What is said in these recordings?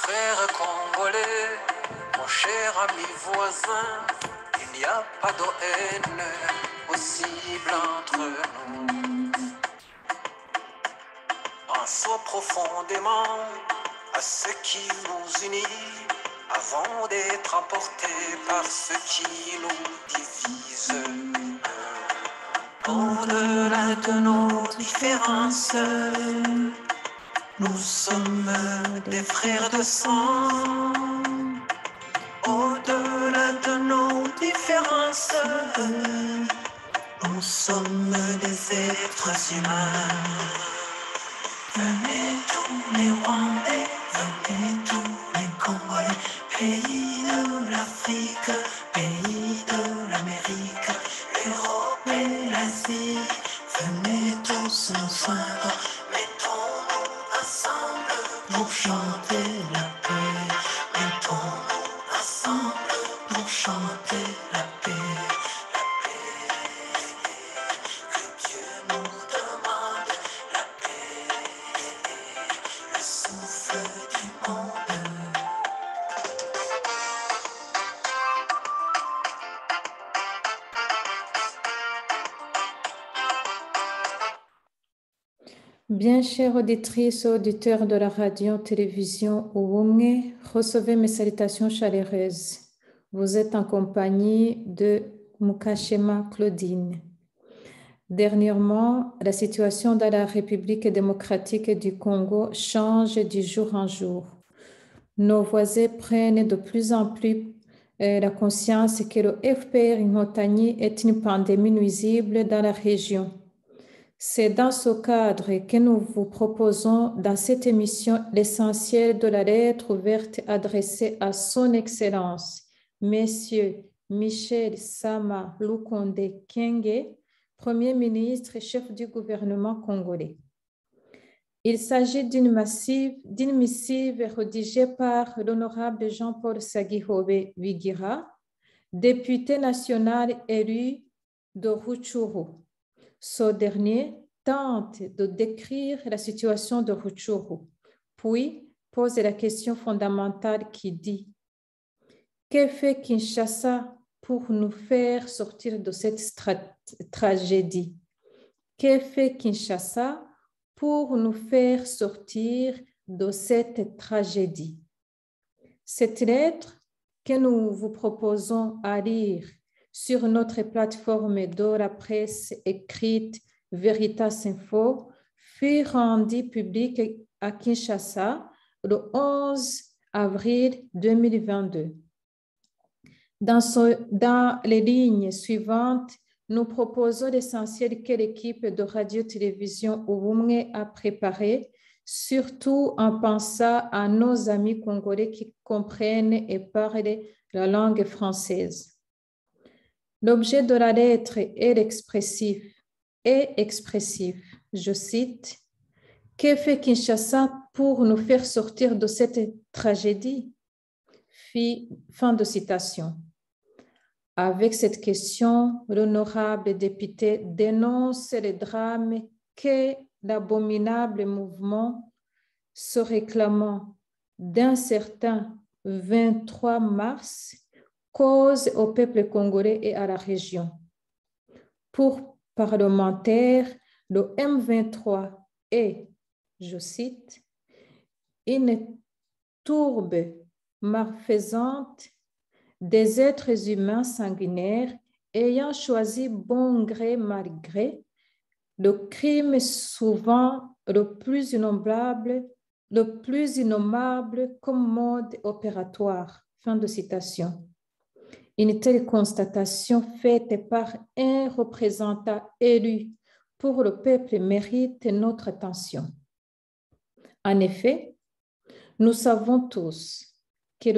frères congolais, mon cher ami voisin, il n'y a pas de haine possible entre nous. Pensons profondément à ce qui nous unit avant d'être emportés par ce qui nous divise. Au-delà de nos différences, nous sommes des frères de sang. Au-delà de nos différences, nous sommes des êtres humains. Venez tous les Rwandais, venez tous les Congolais, pays de l'Afrique, pays de l'Amérique, l'Europe et l'Asie. Venez tous ensemble, mettons-nous ensemble pour chanter la paix. Mettons-nous ensemble pour chanter la paix. La paix que Dieu nous demande, la paix, le souffle du monde. Bien chères auditrices et auditeurs de la radio-télévision Ubumwe, recevez mes salutations chaleureuses. Vous êtes en compagnie de Mukashema Claudine. Dernièrement, la situation dans la République démocratique du Congo change du jour en jour. Nos voisins prennent de plus en plus la conscience que le FPR Inkotanyi est une pandémie nuisible dans la région. C'est dans ce cadre que nous vous proposons dans cette émission l'essentiel de la lettre ouverte adressée à son Excellence, Messieurs Michel Sama Lukonde Kyenge, Premier ministre et chef du gouvernement congolais. Il s'agit d'une missive rédigée par l'honorable Jean-Paul Sagihobe Wigira, député national élu de Rutshuru. Ce dernier tente de décrire la situation de Rutshuru, puis pose la question fondamentale qui dit « Que fait Kinshasa pour nous faire sortir de cette tragédie? Que fait Kinshasa pour nous faire sortir de cette tragédie ?» Cette lettre que nous vous proposons à lire sur notre plateforme de la presse écrite Veritas Info fut rendue publique à Kinshasa le 11 avril 2022. Dans les lignes suivantes, nous proposons l'essentiel que l'équipe de radio-télévision Ubumwe a préparé, surtout en pensant à nos amis congolais qui comprennent et parlent la langue française. L'objet de la lettre est expressif. Je cite, « Que fait Kinshasa pour nous faire sortir de cette tragédie ?» Fin de citation. Avec cette question, l'honorable député dénonce les drames que l'abominable mouvement se réclamant d'un certain 23 mars cause au peuple congolais et à la région. Pour parlementaires, le M23 est, je cite, une tourbe malfaisante des êtres humains sanguinaires ayant choisi bon gré mal gré le crime souvent le plus innommable comme mode opératoire. Fin de citation. Une telle constatation faite par un représentant élu pour le peuple mérite notre attention. En effet, nous savons tous que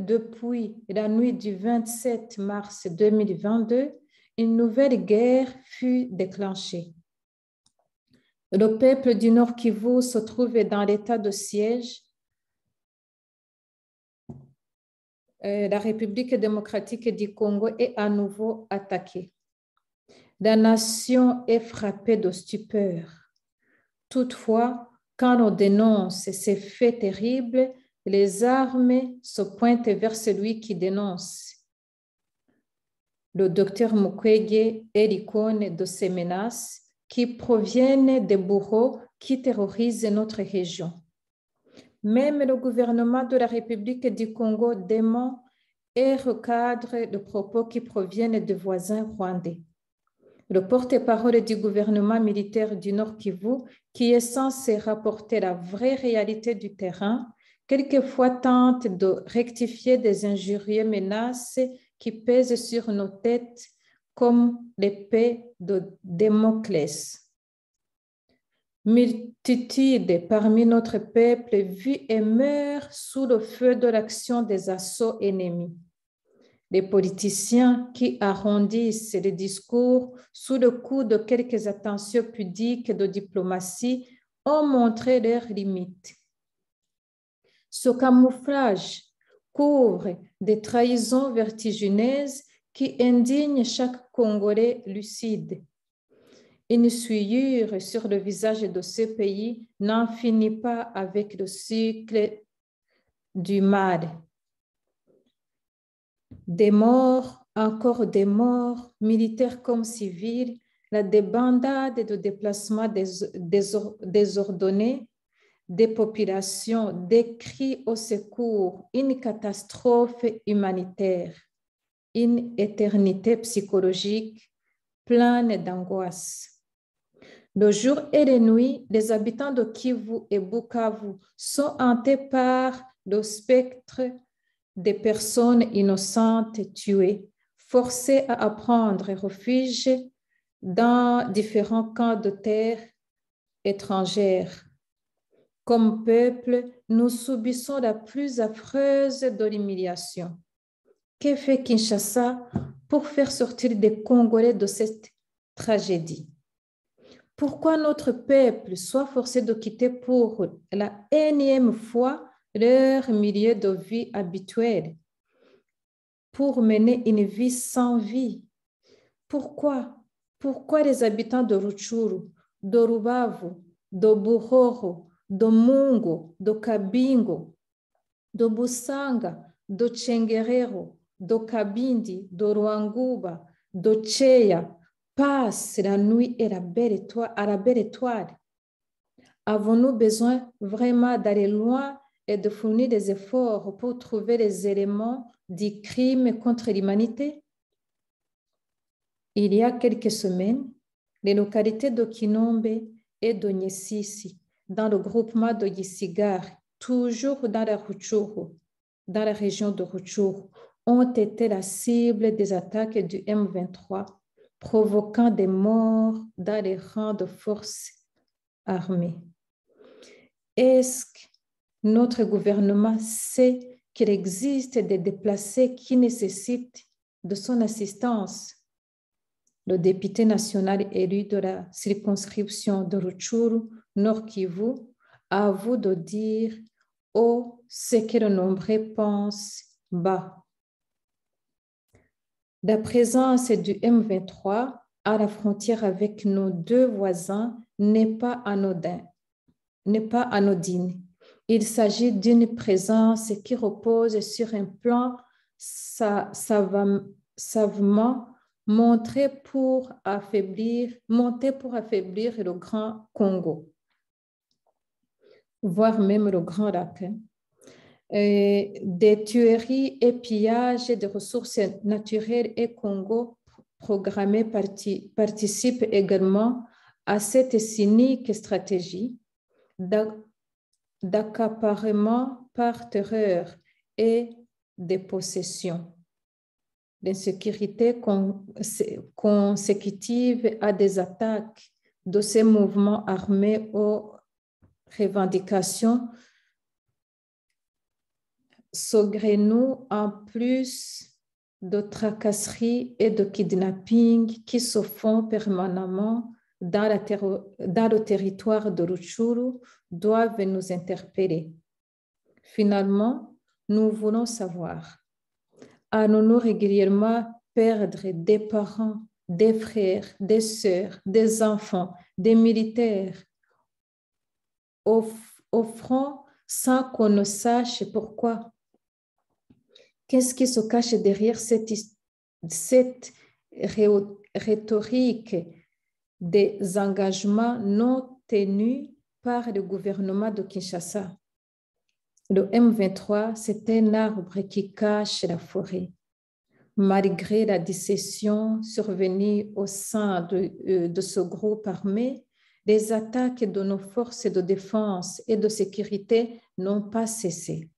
depuis la nuit du 27 mars 2022, une nouvelle guerre fut déclenchée. Le peuple du Nord Kivu se trouve dans l'état de siège. La République démocratique du Congo est à nouveau attaquée. La nation est frappée de stupeur. Toutefois, quand on dénonce ces faits terribles, les armes se pointent vers celui qui dénonce. Le docteur Mukwege est l'icône de ces menaces qui proviennent des bourreaux qui terrorisent notre région. Même le gouvernement de la République du Congo dément et recadre les propos qui proviennent de voisins rwandais. Le porte-parole du gouvernement militaire du Nord Kivu, qui est censé rapporter la vraie réalité du terrain, quelquefois tente de rectifier des injurieuses menaces qui pèsent sur nos têtes comme l'épée de Damoclès. Multitudes parmi notre peuple vit et meurt sous le feu de l'action des assauts ennemis. Les politiciens qui arrondissent les discours sous le coup de quelques attentions pudiques de diplomatie ont montré leurs limites. Ce camouflage couvre des trahisons vertigineuses qui indignent chaque Congolais lucide. Une souillure sur le visage de ce pays n'en finit pas avec le cycle du mal. Des morts, encore des morts, militaires comme civils, la débandade de déplacements désordonnés, des populations, des cris au secours, une catastrophe humanitaire, une éternité psychologique pleine d'angoisse. Le jour et la nuit, les habitants de Kivu et Bukavu sont hantés par le spectre des personnes innocentes tuées, forcées à prendre refuge dans différents camps de terre étrangères. Comme peuple, nous subissons la plus affreuse de l'humiliation. Que fait Kinshasa pour faire sortir des Congolais de cette tragédie? Pourquoi notre peuple soit forcé de quitter pour la énième fois leur milieu de vie habituel pour mener une vie sans vie? Pourquoi les habitants de Rutshuru, de Rubavu, de Buhoro, de Mungo, de Kabingo, de Busanga, de Tchengerero, de Kabindi, de Ruanguba, de Cheya passent la nuit et à la belle étoile? Avons-nous besoin vraiment d'aller loin et de fournir des efforts pour trouver les éléments du crime contre l'humanité? Il y a quelques semaines, les localités de Kinombe et de Nyesisi, dans le groupement de Gisigari, toujours dans la région de Rutshuru, ont été la cible des attaques du M23, provoquant des morts dans les rangs de forces armées. Est-ce que notre gouvernement sait qu'il existe des déplacés qui nécessitent de son assistance? Le député national élu de la circonscription de Rutshuru, Nord Kivu, avoue de dire haut ce que le nombreux pense bas. La présence du M23 à la frontière avec nos deux voisins n'est pas anodine. Il s'agit d'une présence qui repose sur un plan savamment monté pour affaiblir le Grand Congo, voire même le Grand Lac. Des tueries et pillages de ressources naturelles et Congo programmés participent également à cette cynique stratégie d'accaparement par terreur et de possession. L'insécurité consécutive à des attaques de ces mouvements armés aux revendications s'augrenent en plus de tracasseries et de kidnappings qui se font permanemment dans le territoire de Rutshuru doivent nous interpeller. Finalement, nous voulons savoir, allons-nous régulièrement perdre des parents, des frères, des sœurs, des enfants, des militaires offrant sans qu'on ne sache pourquoi. Qu'est-ce qui se cache derrière cette rhétorique des engagements non tenus par le gouvernement de Kinshasa? Le M23, c'est un arbre qui cache la forêt. Malgré la dissension survenue au sein de ce groupe armé, les attaques de nos forces de défense et de sécurité n'ont pas cessé.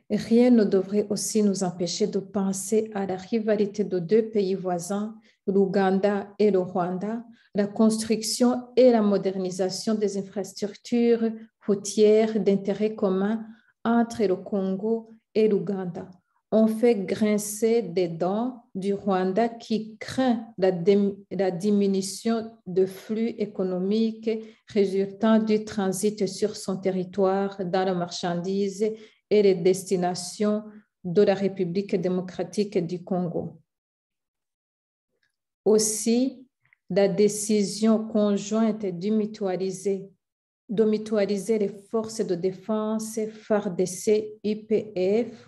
Rien ne devrait aussi nous empêcher de penser à la rivalité de deux pays voisins, l'Ouganda et le Rwanda, la construction et la modernisation des infrastructures routières d'intérêt commun entre le Congo et l'Ouganda. On fait grincer des dents du Rwanda qui craint la diminution de flux économiques résultant du transit sur son territoire dans les marchandises et les destinations de la République démocratique du Congo. Aussi, la décision conjointe de mutualiser les forces de défense FARDC, IPF,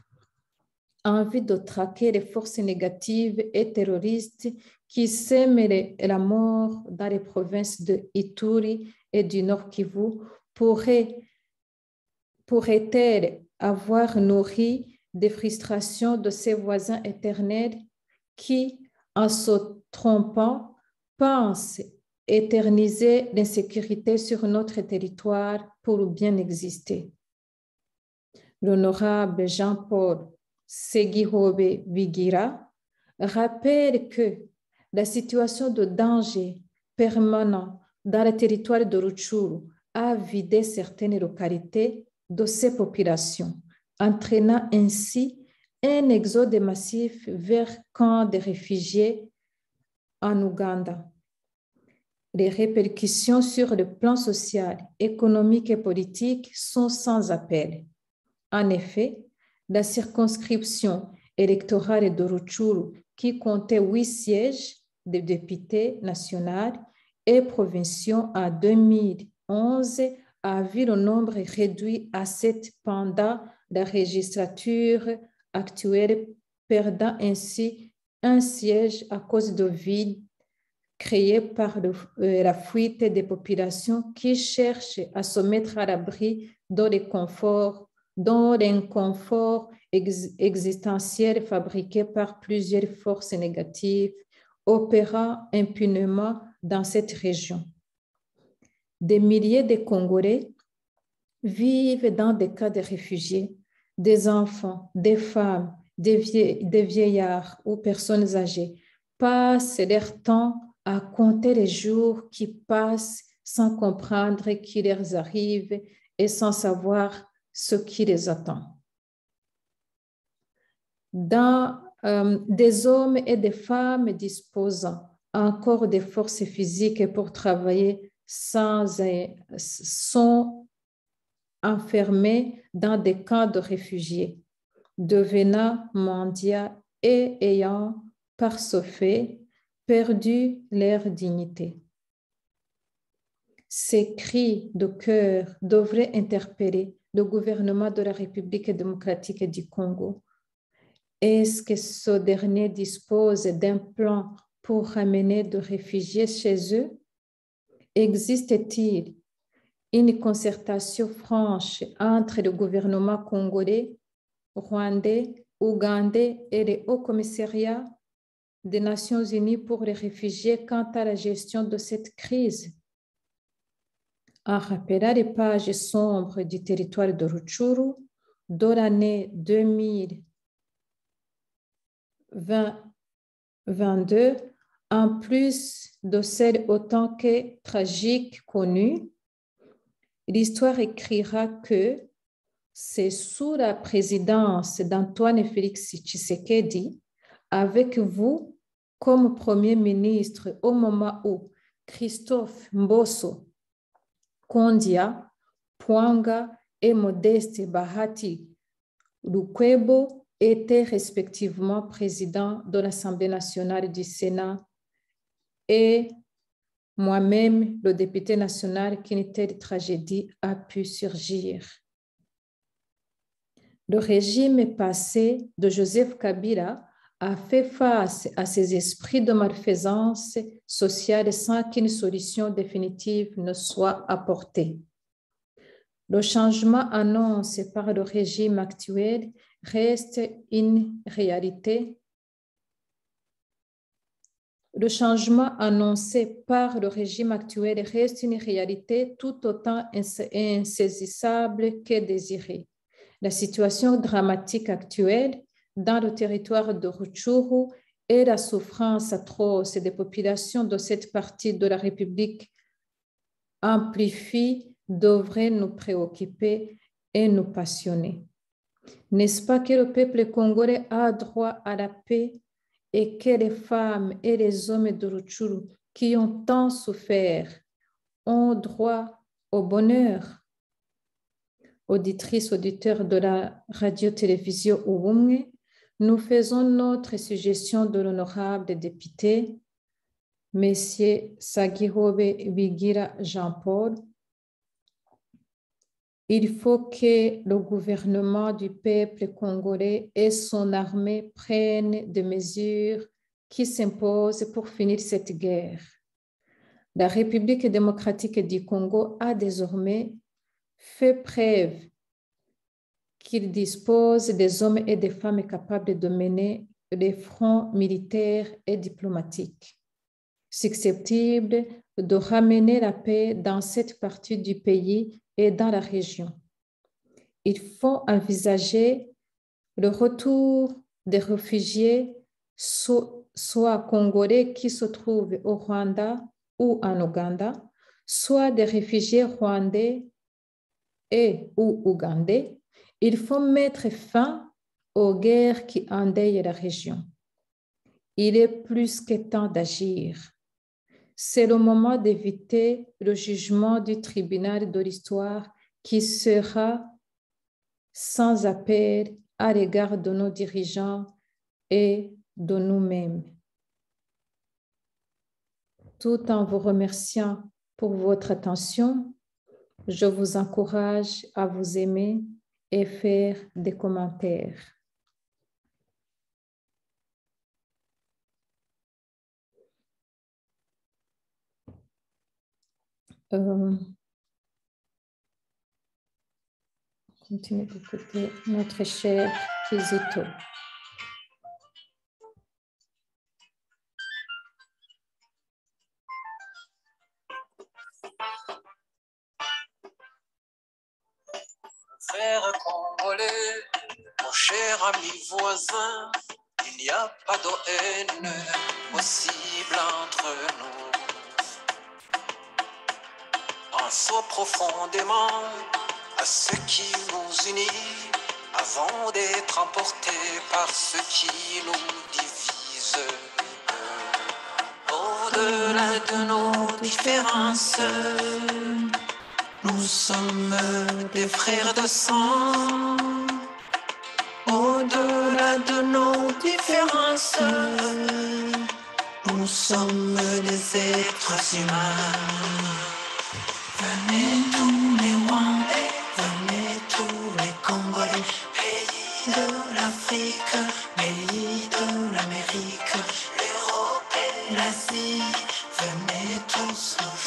en vue de traquer les forces négatives et terroristes qui sèment la mort dans les provinces de Ituri et du Nord Kivu pourrait-elle avoir nourri des frustrations de ses voisins éternels qui, en se trompant, pensent éterniser l'insécurité sur notre territoire pour bien exister. L'honorable Jean-Paul Segihobe Vigira rappelle que la situation de danger permanent dans le territoire de Rutshuru a vidé certaines localités de ces populations, entraînant ainsi un exode massif vers camps de réfugiés en Ouganda. Les répercussions sur le plan social, économique et politique sont sans appel. En effet, la circonscription électorale de Rutshuru, qui comptait 8 sièges de députés nationaux et provinciaux en 2011, a vu le nombre réduit à 7 pendant la législature actuelle, perdant ainsi un siège à cause de vide créé par la fuite des populations qui cherchent à se mettre à l'abri dans l'inconfort existentiel fabriqué par plusieurs forces négatives opérant impunément dans cette région. Des milliers de Congolais vivent dans des cas de réfugiés, des enfants, des femmes, des vieillards ou personnes âgées passent leur temps à compter les jours qui passent sans comprendre qui leur arrive et sans savoir ce qui les attend. Des hommes et des femmes disposant encore des forces physiques pour travailler sont enfermés dans des camps de réfugiés, devenant mendiants et ayant, par ce fait, perdu leur dignité. Ces cris de cœur devraient interpeller le gouvernement de la République démocratique du Congo. Est-ce que ce dernier dispose d'un plan pour ramener des réfugiés chez eux? Existe-t-il une concertation franche entre le gouvernement congolais, rwandais, ougandais et les hauts commissariats des Nations Unies pour les réfugiés quant à la gestion de cette crise? En rappelant les pages sombres du territoire de Rutshuru, de l'année 2022, en plus de celles autant que tragiques connues, l'histoire écrira que c'est sous la présidence d'Antoine Félix Tshisekedi, avec vous comme Premier ministre au moment où Christophe Mbosso, Kondia, Pwanga et Modeste Bahati Lukwebo étaient respectivement présidents de l'Assemblée nationale du Sénat et Moi-même, le député national, qu'une telle tragédie a pu surgir. Le régime passé de Joseph Kabila a fait face à ces esprits de malfaisance sociale sans qu'une solution définitive ne soit apportée. Le changement annoncé par le régime actuel reste une réalité. Le changement annoncé par le régime actuel reste une réalité tout autant insaisissable que désirée. La situation dramatique actuelle dans le territoire de Rutshuru et la souffrance atroce des populations de cette partie de la République amplifient devrait nous préoccuper et nous passionner. N'est-ce pas que le peuple congolais a droit à la paix et que les femmes et les hommes de Rutshuru qui ont tant souffert ont droit au bonheur? Auditrices, auditeurs de la radio-télévision Ubumwe, nous faisons notre suggestion de l'honorable député, M. Sagihobe Bigira Jean-Paul. Il faut que le gouvernement du peuple congolais et son armée prennent des mesures qui s'imposent pour finir cette guerre. La République démocratique du Congo a désormais fait preuve qu'il dispose des hommes et des femmes capables de mener des fronts militaires et diplomatiques, susceptibles de ramener la paix dans cette partie du pays et dans la région. Il faut envisager le retour des réfugiés, soit congolais qui se trouvent au Rwanda ou en Ouganda, soit des réfugiés rwandais et ou ougandais. Il faut mettre fin aux guerres qui endeuillent la région. Il est plus que temps d'agir. C'est le moment d'éviter le jugement du tribunal de l'histoire qui sera sans appel à l'égard de nos dirigeants et de nous-mêmes. Tout en vous remerciant pour votre attention, je vous encourage à vous aimer et faire des commentaires. Continuez d'écouter notre cher Kizito. Frères congolais, mon cher ami voisin, il n'y a pas de haine possible entre nous. Pensons profondément à ce qui nous unit avant d'être emportés par ce qui nous divise. Au-delà de nos différences, nous sommes des frères de sang. Au-delà de nos différences, nous sommes des êtres humains. Venez tous les Rwandais, venez tous les Congolais, pays de l'Afrique, pays de l'Amérique, l'Europe et l'Asie, venez tous nous